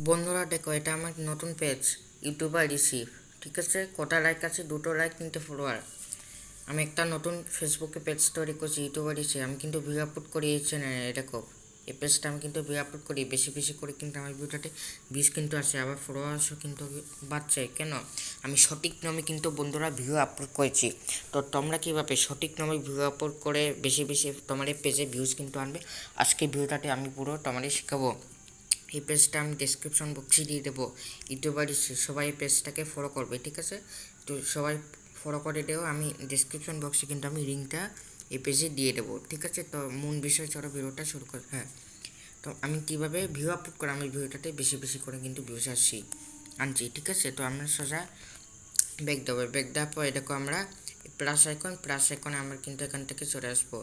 বন্ধুরা দেখো, এটা আমার নতুন পেজ ইউটিউবার রিসিভ। ঠিক আছে, কটা লাইক আছে? 2টো লাইক, 3টে ফলোয়ার। আমি একটা নতুন ফেসবুকে পেজ তৈরি করছি ইউটিউবার রিসিভ। আমি কিন্তু ভিডিও আপলোড করি এই চ্যানেলে। দেখো, এই পেজটা আমি কিন্তু ভিডিও আপলোড করি বেশি বেশি করে, কিন্তু আমার ভিডিওটাতে ভিউজ কিন্তু আসে, আবার ফলোয়ার্সও কিন্তু বাড়ছে। কেন? আমি সঠিক নিয়মে কিন্তু বন্ধুরা ভিডিও আপলোড করেছি। তো তোমরা কীভাবে সঠিক নিয়মে ভিডিও আপলোড করে বেশি বেশি তোমার এই পেজে ভিউজ কিন্তু আনবে, আজকে ভিডিওটাতে আমি পুরো তোমাদের শেখাবো। এই পেজটা আমি ডেসক্রিপশন বক্সে দিয়ে দেবো। ইউটিউবার সবাই এই পেজটাকে ফলো করবে, ঠিক আছে? তো সবাই ফলো করে দেও। আমি ডেসক্রিপশন বক্সে কিন্তু আমি লিঙ্কটা এই পেজে দিয়ে দেবো, ঠিক আছে? তো মূল বিষয় চলো ভিডিওটা শুরু কর। হ্যাঁ, তো আমি কীভাবে ভিডিও আপলোড করি, আমি ভিডিওটাতে বেশি বেশি করে কিন্তু ভিউজ আনছি, ঠিক আছে? তো আমরা সোজা ব্যাক দেবো। ব্যাক দেওয়ার পর দেখো আমরা প্লাস আইকনে আমরা কিন্তু এখান থেকে চলে আসবো।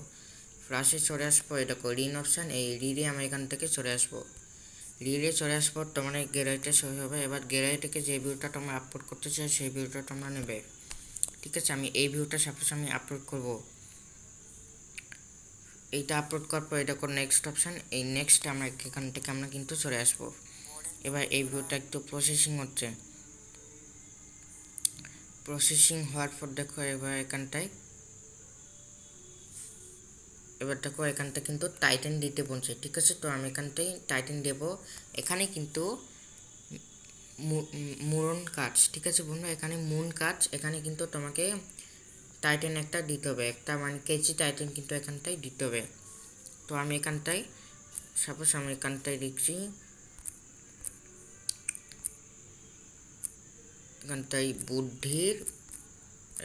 প্লাসে চলে আসবো, দেখো রিন অপশান, এই রিডে আমরা এখান থেকে চলে আসবো। রিলে চলে আসার পর তোমার গ্যালারিটা শুরু হবে। এবার গ্যালারি থেকে যে ভিউটা তোমরা আপলোড করতে চাও সেই ভিউটা তোমরা নেবে, ঠিক আছে? আমি এই ভিউটা সাপোজ আমি আপলোড করব। এইটা আপলোড করার পর এটা নেক্সট অপশান, এই নেক্সট আমরা এখান থেকে আমরা কিন্তু চলে আসবো। এবার এই ভিউটা একটু প্রসেসিং হচ্ছে। প্রসেসিং হওয়ার পর দেখো এবার এখানটা কিন্তু টাইটেন দিতে বলছে, ঠিক আছে? তো আমি এখানটাই টাইটেন দেবো। এখানে কিন্তু মুরন কাজ, ঠিক আছে বন্ধু? এখানে মুন কাজ, এখানে কিন্তু তোমাকে টাইটেন একটা দিতে হবে, একটা মানে কেচি টাইটেন কিন্তু এখানটায় দিতে হবে। তো আমি এখানটায় সাপোজ আমি এখানটায় লিখছি, এখানটায় বুদ্ধির,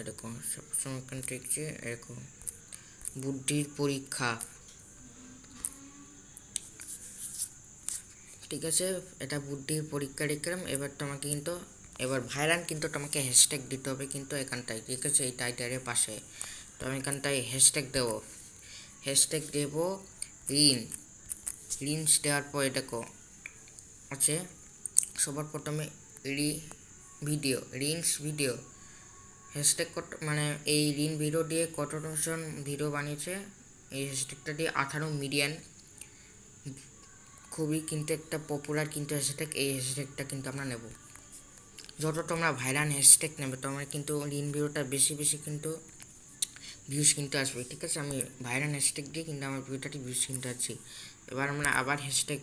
এরকম সাপোজ আমি এখানটায় লিখছি এরকম বুদ্ধির পরীক্ষা, ঠিক আছে? এটা বুদ্ধির পরীক্ষা লিখলাম। এবার ভাইরাল কিন্তু তোমাকে হ্যাশট্যাগ দিতে হবে কিন্তু এখানটায়, ঠিক আছে? এই টাইটেলের পাশে। তো আমি এখানটায় হ্যাশট্যাগ দেবো, হ্যাশট্যাগ দেবো রিন্স দেওয়ার পরে দেখো আছে সবার প্রথমে রিন্স ভিডিও হ্যাশট্যাগ মানে এই ভিডিও দিয়ে কতজন ভিডিও বানিয়েছে, এই হ্যাশট্যাগটা দিয়ে 18 মিলিয়ন। খুবই কিন্তু একটা পপুলার কিন্তু হ্যাশট্যাগ। এই হ্যাশট্যাগটা কিন্তু আমরা নেব। যত তোমরা ভাইরাল হ্যাশট্যাগ নেবে তোমরা কিন্তু ভিডিওটা বেশি বেশি কিন্তু ভিউজ কিন্তু আসবে, ঠিক আছে? আমি ভাইরাল হ্যাশট্যাগ দিয়ে কিন্তু আমার ভিডিওটাতে ভিউজ কিন্তু আছি। এবার আমরা আবার হ্যাশট্যাগ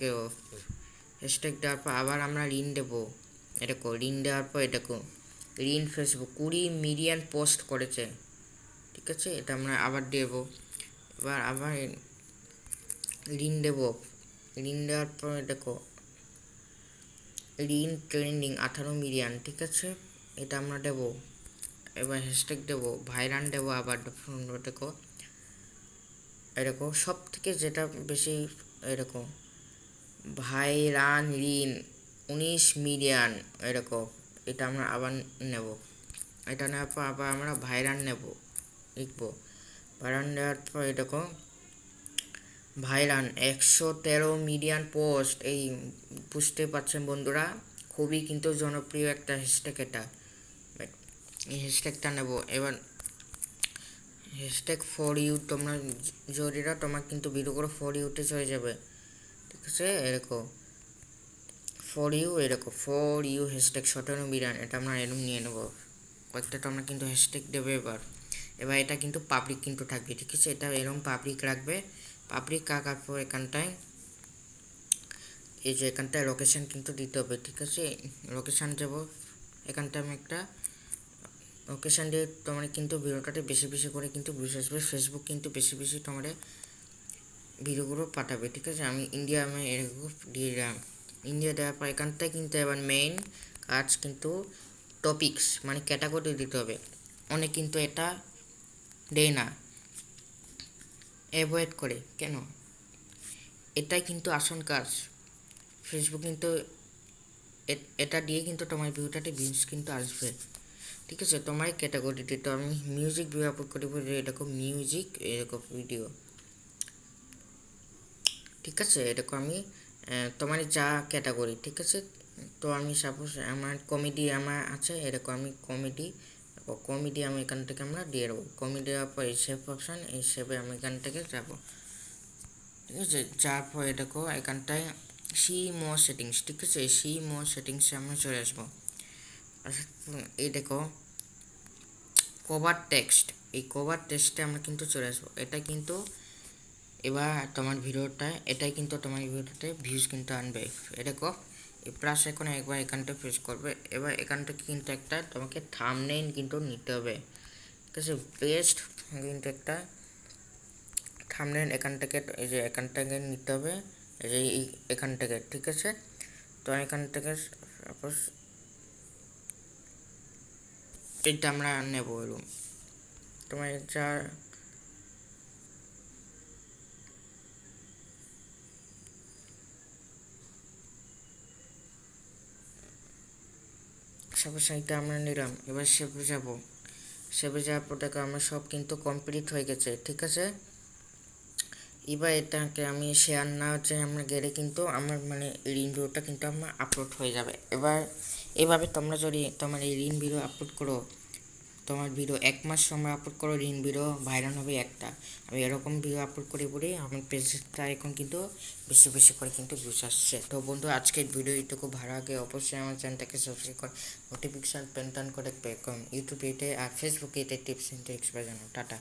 দেওয়ার পর আবার আমরা দেবো। এরকম দেওয়ার পর ফেসবুক 20 মিলিয়ন পোস্ট করেছে, ঠিক আছে? এটা আমরা আবার দেবো। আবার দেবো। দেওয়ার পর ট্রেন্ডিং 18 মিলিয়ন, ঠিক আছে? এটা আমরা দেবো। এবার হ্যাশট্যাগ দেবো, ভাইরাল দেবো। আবার এরকম সব থেকে যেটা বেশি এরকম ভাইরাল 19 মিলিয়ন এরকম। এটা আমরা আবার নেব। এটা নেওয়ার পর আবার আমরা ভাইরাল লিখবো। ভাইরাল নেওয়ার পর ভাইরাল 113 মিলিয়ন পোস্ট। এই বুঝতে পারছেন বন্ধুরা, খুবই কিন্তু জনপ্রিয় একটা হ্যাশট্যাগ এটা। এই হ্যাশট্যাগটা নেব। এবার হ্যাশট্যাগ ফর ইউ, তোমরা জরিরা তোমার কিন্তু ভিডিও করে ফর ইউতে চলে যাবে, ঠিক আছে? For you hashtag 17 million. এটা আমরা এরকম নিয়ে নেবো। কয়েকটা তোমরা কিন্তু হ্যাশট্যাগ দেবে। এবার এটা কিন্তু পাবলিক কিন্তু থাকবে, ঠিক আছে? এটা এরকম পাবলিক রাখবে। পাবলিক রাখার পর এখানটায় লোকেশান কিন্তু দিতে হবে, ঠিক আছে? লোকেশান দেবো। এখানটায় আমি একটা লোকেশান দিয়ে তোমরা কিন্তু ভিডিওটাতে বেশি বেশি করে কিন্তু ভিউজ আসবে। ফেসবুক কিন্তু বেশি বেশি তোমার ভিডিওগুলো পাঠাবে, ঠিক আছে? আমি এরকম দিয়ে দিলাম। ইন্ডিয়া দেওয়ার পর এখানটায় কিন্তু এবার মেইন কাজ কিন্তু টপিকস মানে ক্যাটাগরি দিতে হবে। অনেক কিন্তু এটা দেয় না, অ্যাভয়েড করে। কেন? এটাই কিন্তু আসল কাজ। ফেসবুক কিন্তু এটা দিয়ে কিন্তু তোমার ভিডিওটাতে ভিউজ কিন্তু আসবে, ঠিক আছে? তোমার ক্যাটাগরিতে তো আমি মিউজিক ভিডিও আপলোড করি বলে এরকম মিউজিক এরকম ভিডিও, ঠিক আছে? এরকম আমি তোমার যা ক্যাটাগরি, ঠিক আছে? তো আমি সাপোজ আমার কমেডি আমার আছে, এরকম আমি কমেডি আমি এখান থেকে আমরা দিয়ে দেবো। কমেডি দেওয়ার পর এই সেভ অপশান, এই সেভে আমি এখান থেকে যাবো, ঠিক আছে? যাওয়ার পর এখানটায় সি মোর সেটিংস, ঠিক আছে, সি মোর সেটিংসে আমরা চলে আসবো। আচ্ছা, এই দেখো কভার টেক্সট, এই কভার টেক্সটে আমরা কিন্তু চলে আসবো। এটা কিন্তু এবার তোমার ভিডিওটা, এটাই কিন্তু তোমার ভিডিওটাতে ভিউজ কিন্তু আনবে। এ দেখো এই প্লাস এখন একবার এখানটা প্রেস করবে। এবার এখান থেকে কিন্তু একটা তোমাকে থাম্বনেইল কিন্তু নিতে হবে, ঠিক আছে। বেস্ট কিন্তু একটা থাম্বনেইল এখান থেকে, এই যে এখান থেকে নিতে হবে, এই যে এখান থেকে, ঠিক আছে। তো এখান থেকে সাপোজ এইটা আমরা নেবো এরকম তোমার যা সাপোজ এইটা আমরা নিলাম। এবার সেভে যাবো, সেভে যাওয়ার পর দেখো আমার সব কিন্তু কমপ্লিট হয়ে গেছে, ঠিক আছে। এবার এটাকে আমি শেয়ার না হচ্ছে আমরা গেলে কিন্তু আমার মানে রিন ভিডিওটা কিন্তু আমার আপলোড হয়ে যাবে। এবার এভাবে তোমরা যদি তোমার এই রিন ভিডিও আপলোড করো, তোমার ভিডিও 1 মাস সময় আপলোড করো, রিন ভিডিও ভাইরাল হবে একটা। আমি এরকম ভিডিও আপলোড করে বলে আমার পেজটা এখন কিন্তু বেশি বেশি করে কিন্তু ভিউজ আসছে। তো বন্ধু আজকের ভিডিও এইটুকু ভালো লাগে, অবশ্যই আমার চ্যানেলটাকে সাবস্ক্রাইব করে নোটিফিকেশান পেন টান করে ইউটিউবে আর ফেসবুকে এটা টিপস এন্ড ট্রিক্স বাজানো। টাটা।